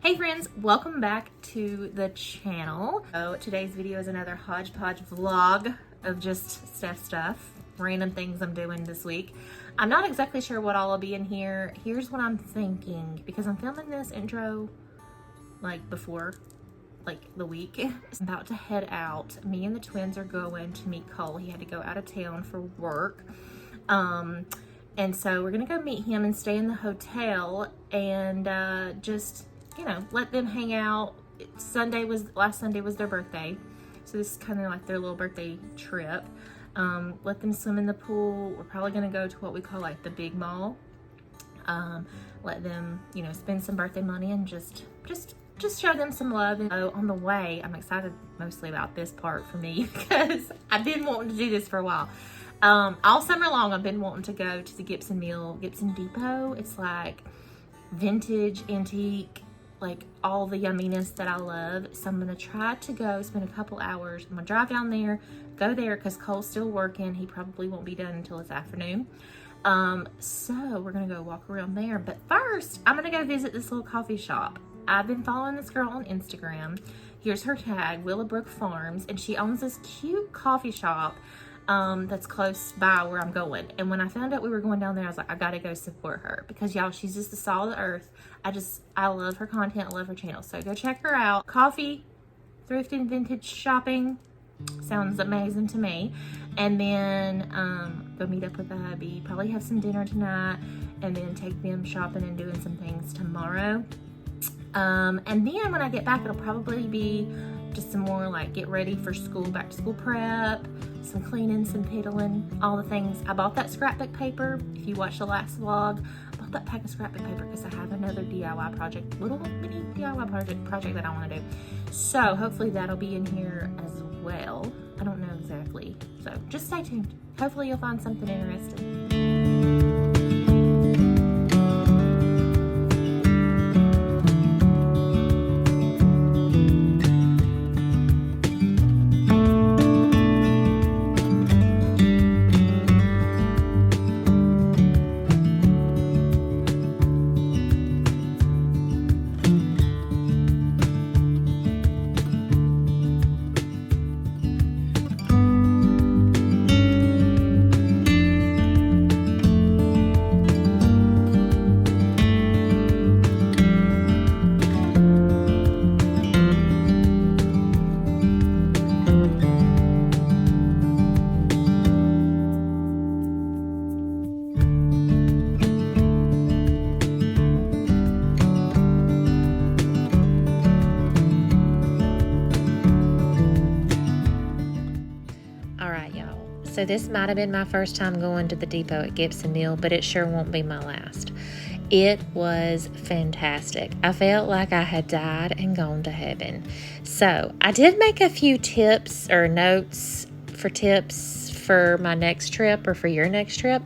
Hey friends, welcome back to the channel. So today's video is another hodgepodge vlog of just stuff, random things I'm doing this week. I'm not exactly sure what all will be in here. Here's what I'm thinking, because I'm filming this intro like before the week. I'm about to head out. Me and the twins are going to meet Cole. He had to go out of town for work. And so we're gonna go meet him and stay in the hotel and just, you know, let them hang out. Last Sunday was their birthday. So this is kind of like their little birthday trip. Let them swim in the pool. We're probably gonna go to what we call like the big mall. Let them, you know, spend some birthday money and just show them some love. And so on the way, I'm excited mostly about this part for me because I've been wanting to do this for a while. All summer long, I've been wanting to go to the Gibson Mill, Gibson Depot. It's like vintage, antique, like all the yumminess that I love. So I'm gonna try to go spend a couple hours. I'm gonna drive down there, go there because Cole's still working. He probably won't be done until this afternoon. So we're gonna go walk around there. But first, I'm gonna go visit this little coffee shop. I've been following this girl on Instagram. Here's her tag, Willbrook Farms, and she owns this cute coffee shop that's close by where I'm going. And when I found out we were going down there, I was like, I gotta go support her because y'all, she's just the salt of the earth. I love her content. I love her channel. So go check her out. Coffee, thrifted, vintage shopping. Sounds amazing to me. And then go meet up with the hubby. Probably have some dinner tonight and then take them shopping and doing some things tomorrow. And then when I get back, it'll probably be just some more like get ready for school, back to school prep, some cleaning, some piddling, all the things. I bought that scrapbook paper. If you watched the last vlog, I bought that pack of scrapbook paper because I have another DIY project, little mini DIY project that I want to do. So hopefully that'll be in here as well. I don't know exactly. So just stay tuned. Hopefully you'll find something interesting. So this might have been my first time going to the depot at Gibson Mill, but it sure won't be my last. It was fantastic. I felt like I had died and gone to heaven. So I did make a few tips or notes for tips for my next trip or for your next trip.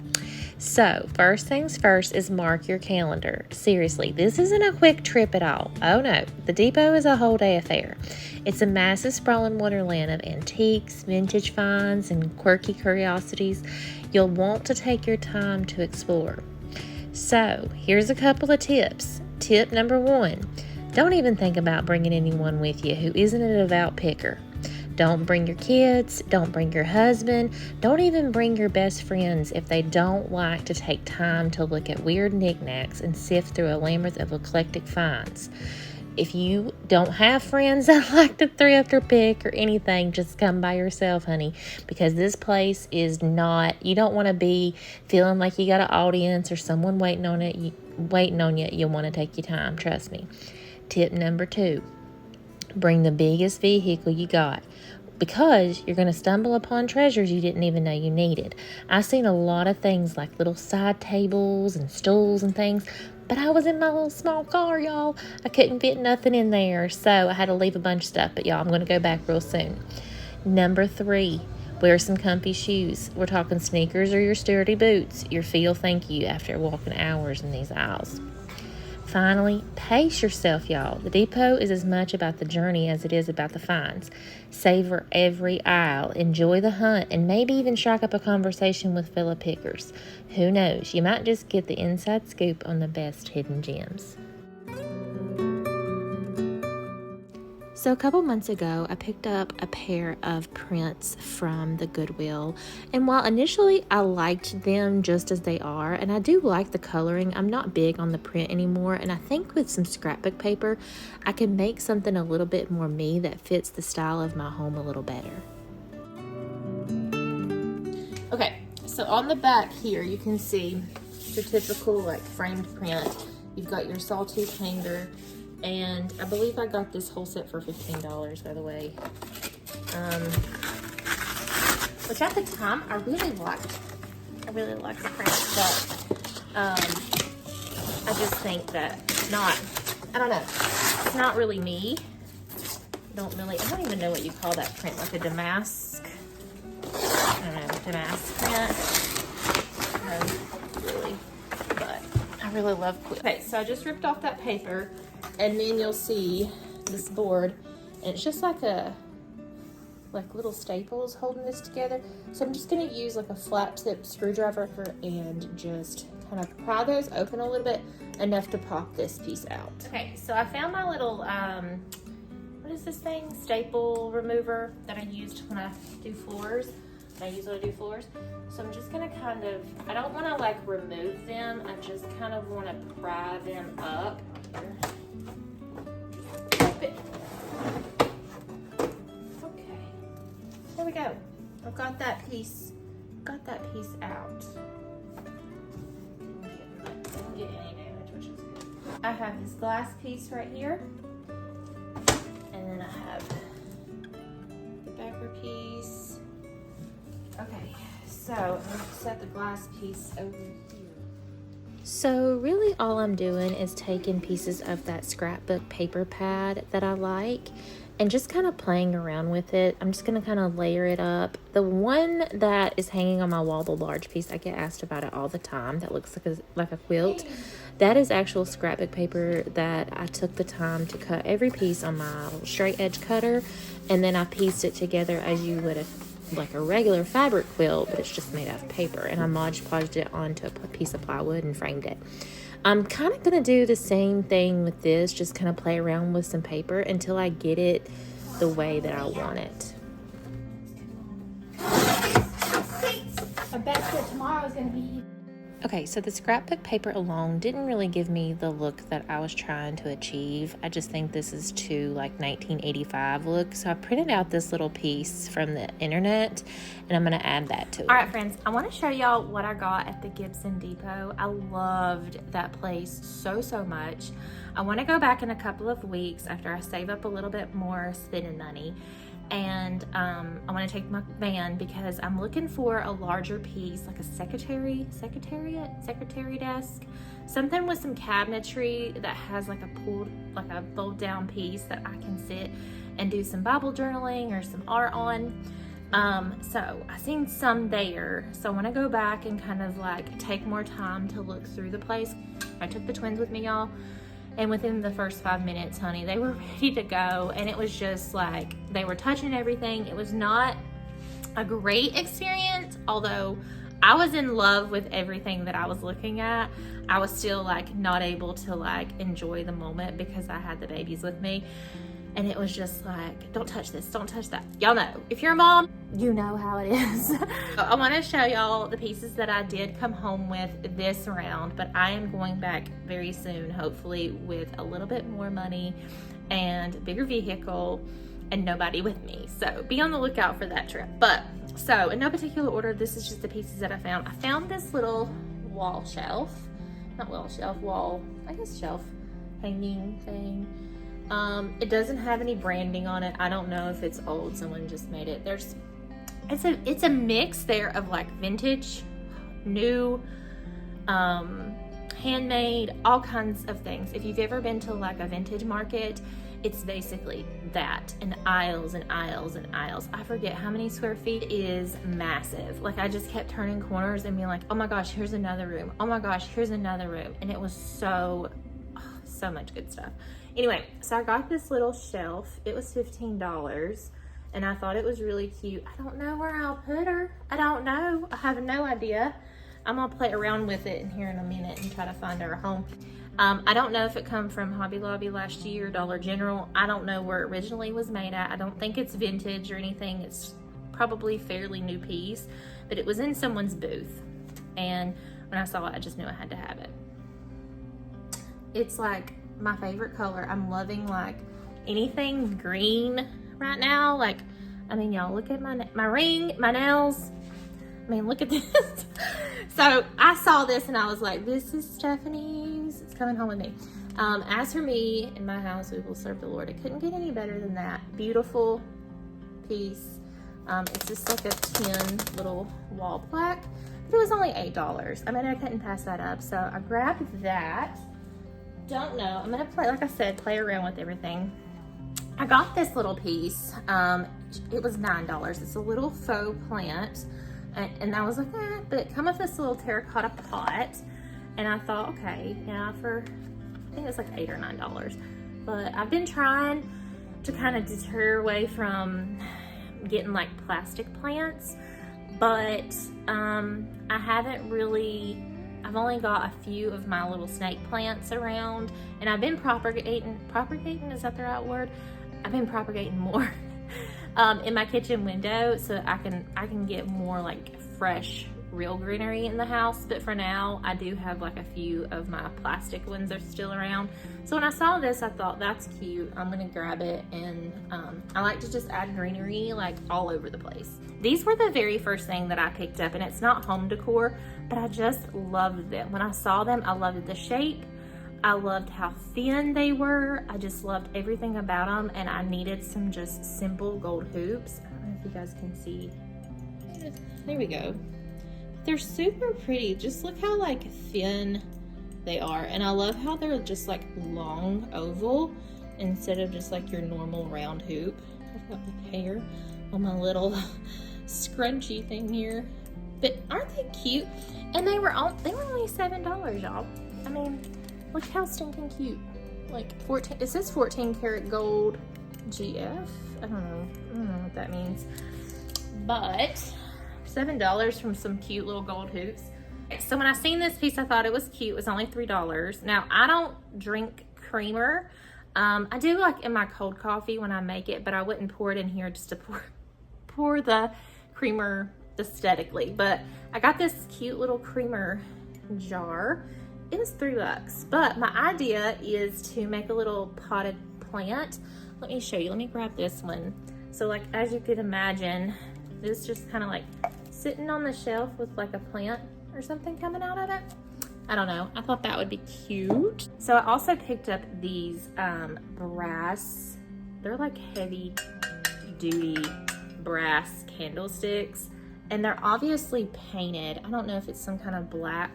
So first things first is mark your calendar. Seriously, this isn't a quick trip at all. Oh no, the depot is a whole day affair. It's a massive sprawling wonderland of antiques, vintage finds, and quirky curiosities you'll want to take your time to explore. So here's a couple of tips. Tip number 1, don't even think about bringing anyone with you who isn't a devout picker. Don't bring your kids, don't bring your husband, don't even bring your best friends if they don't like to take time to look at weird knickknacks and sift through a labyrinth of eclectic finds. If you don't have friends that like to thrift or pick or anything, just come by yourself, honey, because this place is not, you don't want to be feeling like you got an audience or someone waiting on you. You'll want to take your time, trust me. Tip number 2, bring the biggest vehicle you got, because you're going to stumble upon treasures you didn't even know you needed. I've seen a lot of things like little side tables and stools and things, but I was in my little small car, y'all. I couldn't fit nothing in there, so I had to leave a bunch of stuff, but y'all, I'm going to go back real soon. Number 3, wear some comfy shoes. We're talking sneakers or your sturdy boots. Your feet will thank you after walking hours in these aisles. Finally, pace yourself, y'all. The depot is as much about the journey as it is about the finds. Savor every aisle, enjoy the hunt, and maybe even strike up a conversation with fellow pickers. Who knows, you might just get the inside scoop on the best hidden gems. So a couple months ago, I picked up a pair of prints from the Goodwill, and while initially I liked them just as they are, and I do like the coloring, I'm not big on the print anymore, and I think with some scrapbook paper, I can make something a little bit more me that fits the style of my home a little better. Okay, so on the back here, you can see your typical like framed print. You've got your sawtooth hanger, and I believe I got this whole set for $15, by the way. Which at the time I really liked the print, but I just think that I don't know, it's not really me. I don't even know what you call that print, like a damask. I don't know, damask print. Really, but I really love quilt. Okay, so I just ripped off that paper, and then you'll see this board, and it's just like little staples holding this together. So I'm just gonna use like a flat tip screwdriver and just kind of pry those open a little bit, enough to pop this piece out. Okay, so I found my little, what is this thing? Staple remover that I used when I do floors. So I'm just gonna kind of, I don't wanna like remove them, I just kind of wanna pry them up. Okay, there we go. I've got that piece out. Don't get any damage, which is good. I have this glass piece right here, and then I have the backer piece. Okay, so I'm going to set the glass piece over here. So really all I'm doing is taking pieces of that scrapbook paper pad that I like and just kind of playing around with it. I'm just going to kind of layer it up. The one that is hanging on my wall, the large piece, I get asked about it all the time. That looks like a quilt. That is actual scrapbook paper that I took the time to cut every piece on my little straight edge cutter, and then I pieced it together as you would like a regular fabric quilt, but it's just made out of paper, and I Mod Podged it onto a piece of plywood and framed it. I'm kind of going to do the same thing with this, just kind of play around with some paper until I get it the way that I want it. I bet that tomorrow is going to be... Okay, so the scrapbook paper alone didn't really give me the look that I was trying to achieve. I just think this is too like 1985 look. So I printed out this little piece from the internet, and I'm gonna add that to it. All right, friends, I wanna show y'all what I got at the Gibson Depot. I loved that place so much. I wanna go back in a couple of weeks after I save up a little bit more spending money. And I want to take my van because I'm looking for a larger piece, like a secretary desk, something with some cabinetry that has like a fold down piece that I can sit and do some Bible journaling or some art on. So I seen some there, so I want to go back and kind of like take more time to look through the place. I took the twins with me, y'all. And within the first 5 minutes, honey, they were ready to go. And it was just like, they were touching everything. It was not a great experience, although I was in love with everything that I was looking at. I was still like not able to like enjoy the moment because I had the babies with me. And it was just like, don't touch this, don't touch that. Y'all know, if you're a mom, you know how it is. I want to show y'all the pieces that I did come home with this round, but I am going back very soon, hopefully with a little bit more money and a bigger vehicle and nobody with me. So be on the lookout for that trip. But so in no particular order, this is just the pieces that I found. I found this little wall shelf, shelf hanging thing. It doesn't have any branding on it. I don't know if it's old, someone just made it. It's a mix there of like vintage, new, handmade, all kinds of things. If you've ever been to like a vintage market, it's basically that, and aisles and aisles and aisles. I forget how many square feet. It is massive. Like I just kept turning corners and being like, oh my gosh, here's another room. Oh my gosh, here's another room. And it was so much good stuff. Anyway, so I got this little shelf. It was $15, and I thought it was really cute. I don't know where I'll put her. I don't know. I have no idea. I'm gonna play around with it in here in a minute and try to find her a home. I don't know if it come from Hobby Lobby last year, Dollar General. I don't know where it originally was made at. I don't think it's vintage or anything. It's probably fairly new piece, but it was in someone's booth. And when I saw it, I just knew I had to have it. It's like my favorite color. I'm loving like anything green right now. Like, I mean, y'all look at my ring, my nails. I mean, look at this. So I saw this and I was like, this is Stephanie's. It's coming home with me. As for me, in my house, we will serve the Lord. It couldn't get any better than that. Beautiful piece. It's just like a tin little wall plaque. But it was only $8. I mean, I couldn't pass that up. So I grabbed that. Don't know. I'm going to play, like I said, play around with everything. I got this little piece. It was $9. It's a little faux plant. And I was like, but it come with this little terracotta pot. And I thought, okay, yeah, for, I think it was like $8 or $9. But I've been trying to kind of deter away from getting like plastic plants. But I haven't really, I've only got a few of my little snake plants around. And I've been propagating, is that the right word? I've been propagating more. In my kitchen window, so I can get more like fresh, real greenery in the house. But for now, I do have like a few of my plastic ones are still around. So when I saw this, I thought that's cute. I'm gonna grab it, and I like to just add greenery like all over the place. These were the very first thing that I picked up, and it's not home decor, but I just loved them. When I saw them, I loved the shape. I loved how thin they were. I just loved everything about them, and I needed some just simple gold hoops. I don't know if you guys can see. There we go. They're super pretty. Just look how like thin they are, and I love how they're just like long oval instead of just like your normal round hoop. I've got the hair on my little scrunchy thing here, but aren't they cute? And they were only $7, y'all. I mean, look how stinking cute. Like 14, it says 14 karat gold GF. I don't know what that means. But $7 from some cute little gold hoops. So when I seen this piece, I thought it was cute. It was only $3. Now, I don't drink creamer. I do like in my cold coffee when I make it, but I wouldn't pour it in here just to pour the creamer aesthetically. But I got this cute little creamer jar. It was $3, but my idea is to make a little potted plant. Let me show you. Let me grab this one. So like, as you could imagine, this just kind of like sitting on the shelf with like a plant or something coming out of it. I don't know. I thought that would be cute. So I also picked up these brass, they're like heavy duty brass candlesticks, and they're obviously painted. I don't know if it's some kind of black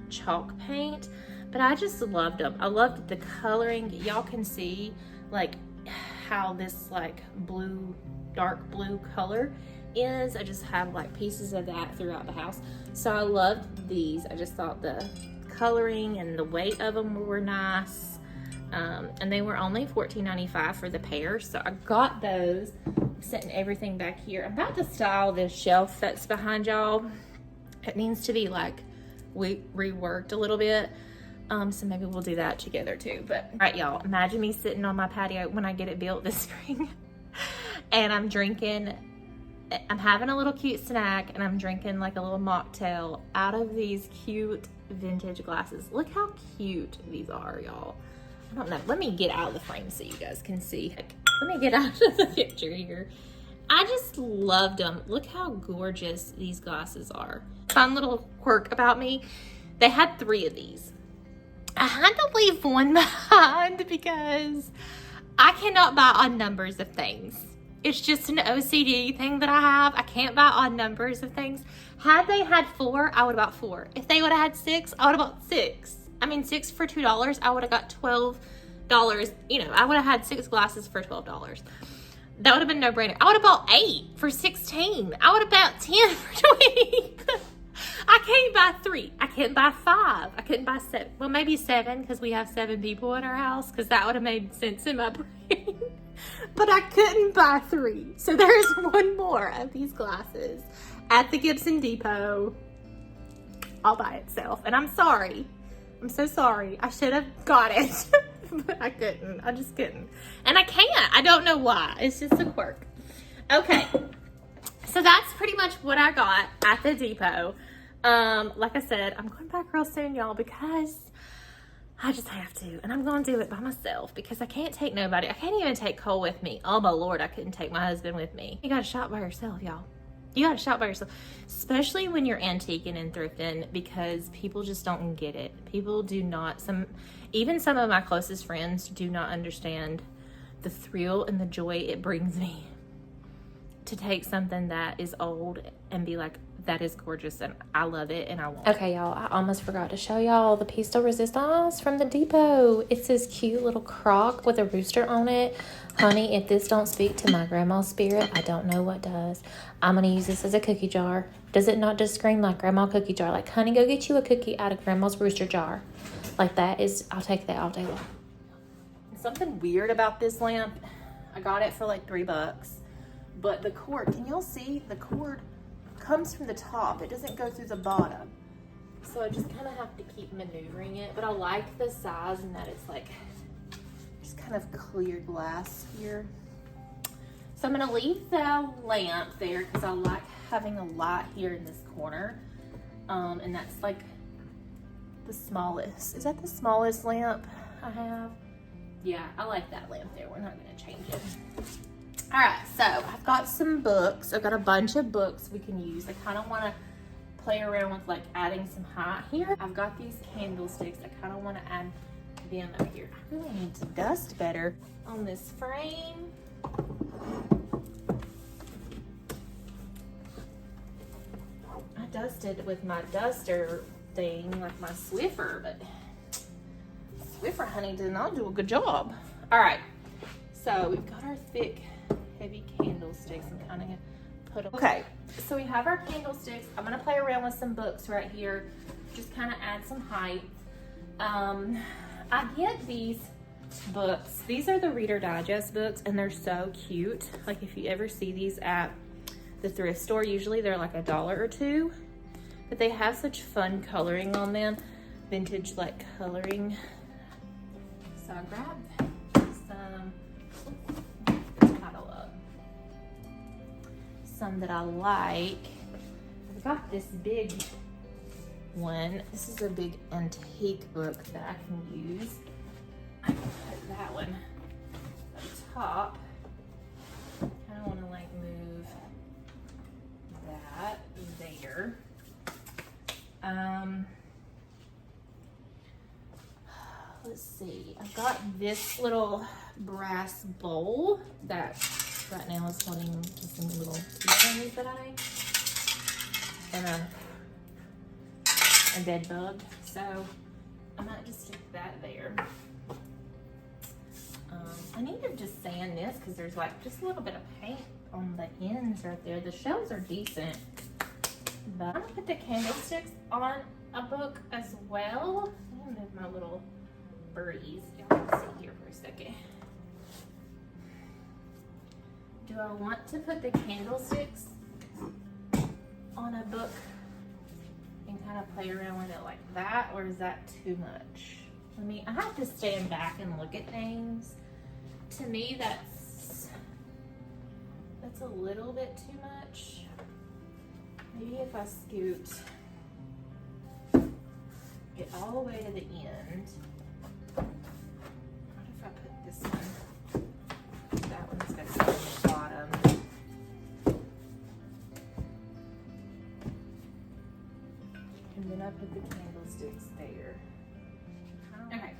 chalk paint, but I just loved them. I loved the coloring. Y'all can see like how this like blue, dark blue color is. I just have like pieces of that throughout the house. So I loved these. I just thought the coloring and the weight of them were nice. And they were only $14.95 for the pair. So I got those. I'm setting everything back here. I'm about to style this shelf that's behind y'all. It needs to be like reworked a little bit. So maybe we'll do that together too. But all right, y'all, imagine me sitting on my patio when I get it built this spring and I'm having a little cute snack, and I'm drinking like a little mocktail out of these cute vintage glasses. Look how cute these are, y'all. I don't know. Let me get out of the frame so you guys can see. Let me get out of the picture here. I just loved them. Look how gorgeous these glasses are. Fun little quirk about me. They had 3 of these. I had to leave one behind because I cannot buy odd numbers of things. It's just an OCD thing that I have. I can't buy odd numbers of things. Had they had 4, I would have bought 4. If they would have had 6, I would have bought 6. I mean, 6 for $2, I would have got $12. You know, I would have had 6 glasses for $12. That would have been no brainer. I would have bought 8 for $16. I would have bought 10 for $20. I can't buy 3. I can't buy 5. I couldn't buy 7. Well, maybe 7 because we have 7 people in our house, because that would have made sense in my brain. But I couldn't buy 3. So there's one more of these glasses at the Gibson Depot all by itself. And I'm sorry, I'm so sorry. I should have got it, but I couldn't. I just couldn't. And I can't. I don't know why. It's just a quirk. Okay. So that's pretty much what I got at the depot. Like I said, I'm going back real soon, y'all, because I just have to. And I'm going to do it by myself because I can't take nobody. I can't even take Cole with me. Oh, my Lord, I couldn't take my husband with me. You got to shop by yourself, y'all. You got to shop by yourself, especially when you're antiquing and thrifting, because people just don't get it. People do not, even some of my closest friends do not understand the thrill and the joy it brings me to take something that is old and be like, that is gorgeous and I love it and I want it. Okay, y'all, I almost forgot to show y'all the piece de resistance from the depot. It's this cute little crock with a rooster on it. Honey, if this don't speak to my grandma's spirit, I don't know what does. I'm going to use this as a cookie jar. Does it not just scream like grandma cookie jar? Like, honey, go get you a cookie out of grandma's rooster jar. Like that is, I'll take that all day long. Something weird about this lamp, I got it for like $3, but the cord, can y'all see? The cord comes from the top. It doesn't go through the bottom. So I just kind of have to keep maneuvering it, but I like the size and that it's like just kind of clear glass here. So I'm gonna leave the lamp there because I like having a light here in this corner. And that's like the smallest. Is that the smallest lamp I have? Yeah, I like that lamp there. We're not gonna change it. All right, so I've got some books. I've got a bunch of books we can use. I kind of want to play around with like adding some height here. I've got these candlesticks. I kind of want to add them up here. I really need to dust better on this frame. I dusted with my duster thing, like my Swiffer, but Swiffer, honey, did not do a good job. All right, so we've got our thick, heavy candlesticks. I'm kind of gonna put them. Okay, so we have our candlesticks. I'm gonna play around with some books right here, just kind of add some height. I get these books. These are the Reader Digest books, and they're so cute. Like if you ever see these at the thrift store, usually they're like $1 or $2, but they have such fun coloring on them, vintage like coloring. So I grabbed some that I like. I've got this big one. This is a big antique book that I can use. I can put that one up top. I don't want to like move that there. Let's see. I've got this little brass bowl that right now is holding some little keychains that I made, and a bed bug. So I might just stick that there. I need to just sand this because there's like just a little bit of paint on the ends right there. The shells are decent, but I'm gonna put the candlesticks on a book as well. I'm gonna move my little breeze. Y'all can see here for a second. Do I want to put the candlesticks on a book and kind of play around with it like that, or is that too much? I have to stand back and look at things. To me, that's a little bit too much. Maybe if I scoot it all the way to the end. What if I put this one? That one's gonna go on the bottom. And then I put the candlesticks there. Okay,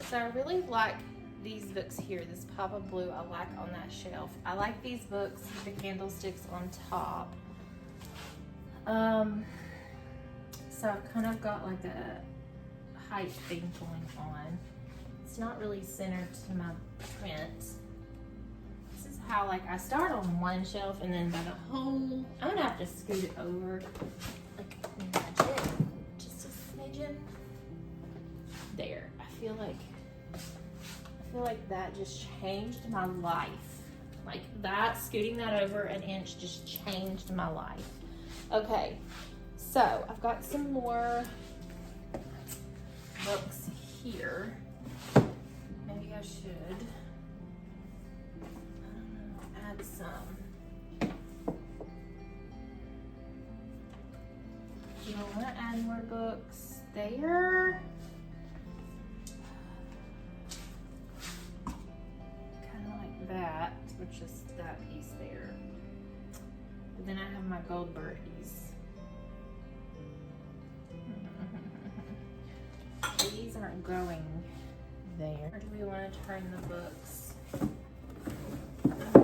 so I really like these books here. This Papa Blue I like on that shelf. I like these books with the candlesticks on top. So I've kind of got like a height thing going on. It's not really centered to my print. This is how like I start on one shelf and then by the whole, I'm gonna have to scoot it over like a smidgen, just a smidgen. There, I feel like that just changed my life. Like that, scooting that over an inch just changed my life. Okay, so I've got some more books here. Maybe I should, I don't know, add some. Do I want to add more books there? Kind of like that, which is that piece there. But then I have my gold birdies. These aren't going there. Or do we want to turn the books? I'm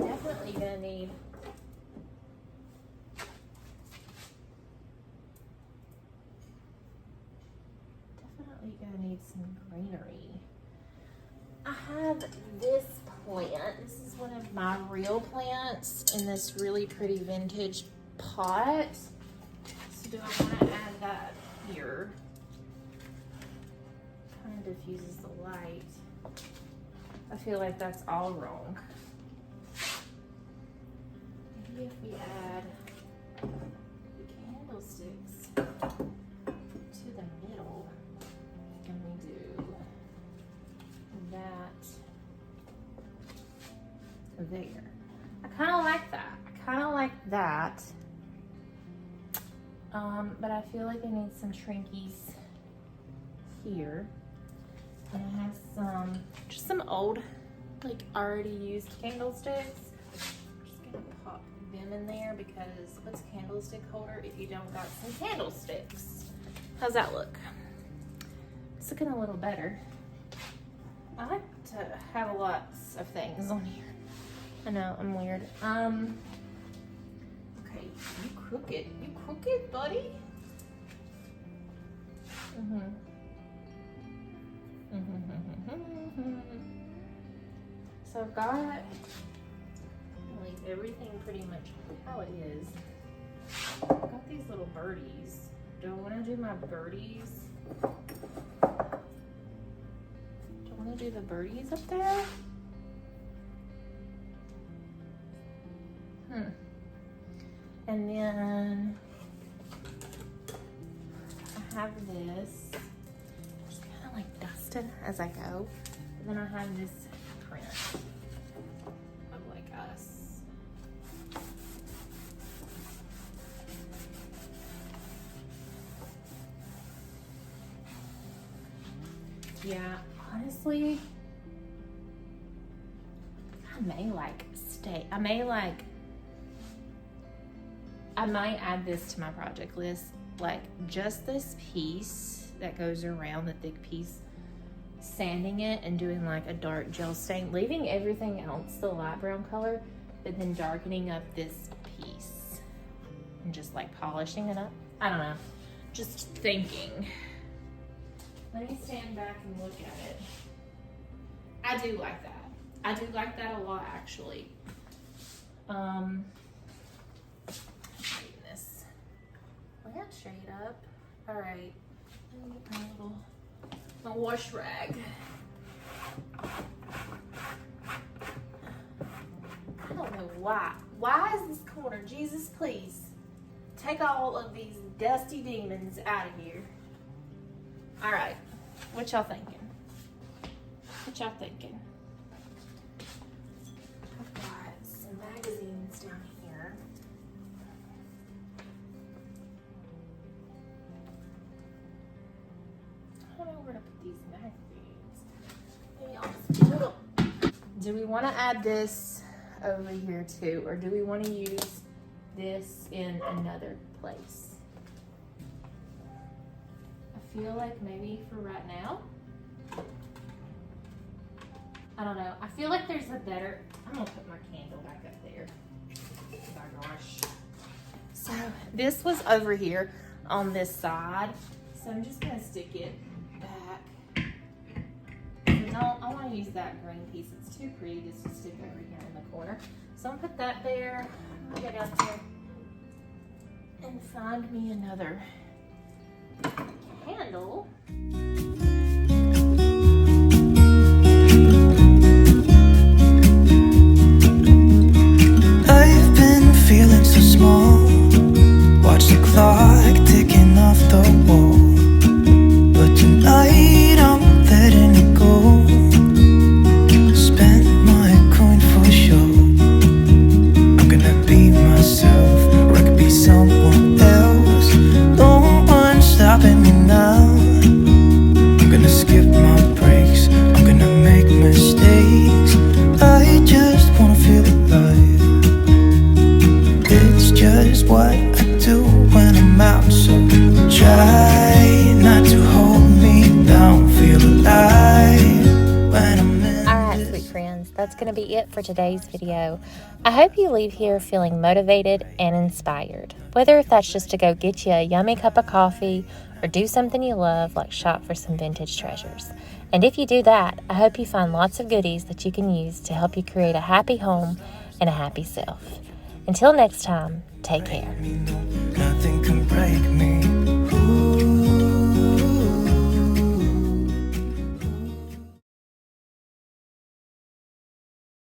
definitely gonna need some greenery. I have this plant. This is one of my real plants in this really pretty vintage pot. So do I want to add that here? Kind of diffuses the light. I feel like that's all wrong. Maybe if we add the candlesticks to the middle, and we do that there. I kind of like that. But I feel like I need some shrinkies here. And I have just some old, like already used candlesticks. I'm just gonna pop them in there because what's a candlestick holder if you don't got some candlesticks? How's that look? It's looking a little better. I like to have lots of things on here. I know, I'm weird. Okay, you crooked, buddy. So I've got, I'll leave everything pretty much how it is. I've got these little birdies. Do I want to do my birdies? Do I want to do the birdies up there? And then I have this, just kind of like dusting as I go. And then I have this print of like us. Yeah, honestly, I might add this to my project list, like just this piece that goes around the thick piece, sanding it and doing like a dark gel stain, leaving everything else the light brown color, but then darkening up this piece and just like polishing it up. I don't know, just thinking. Let me stand back and look at it. I do like that. I do like that a lot, actually. This lamp shade up. All right. Let me get my wash rag. I don't know why. Why is this corner? Jesus, please. Take all of these dusty demons out of here. All right. What y'all thinking? What y'all thinking? I've got some magazines down here. I don't know where to put these magazines. Maybe I'll just put them. Do we want to add this over here too, or do we want to use this in another place? I feel like maybe for right now. I don't know. I feel like there's a better, I'm gonna put my candle back up there. Oh my gosh. So this was over here on this side. So I'm just gonna stick it back. I want to use that green piece. It's too pretty just to stick over here in the corner. So I'm gonna put that there. I'll go down here and find me another candle. I've been feeling so small. Watch the clock ticking off the wall. But tonight it for today's video. I hope you leave here feeling motivated and inspired, whether that's just to go get you a yummy cup of coffee or do something you love like shop for some vintage treasures. And if you do that, I hope you find lots of goodies that you can use to help you create a happy home and a happy self. Until next time, take care. Nothing can break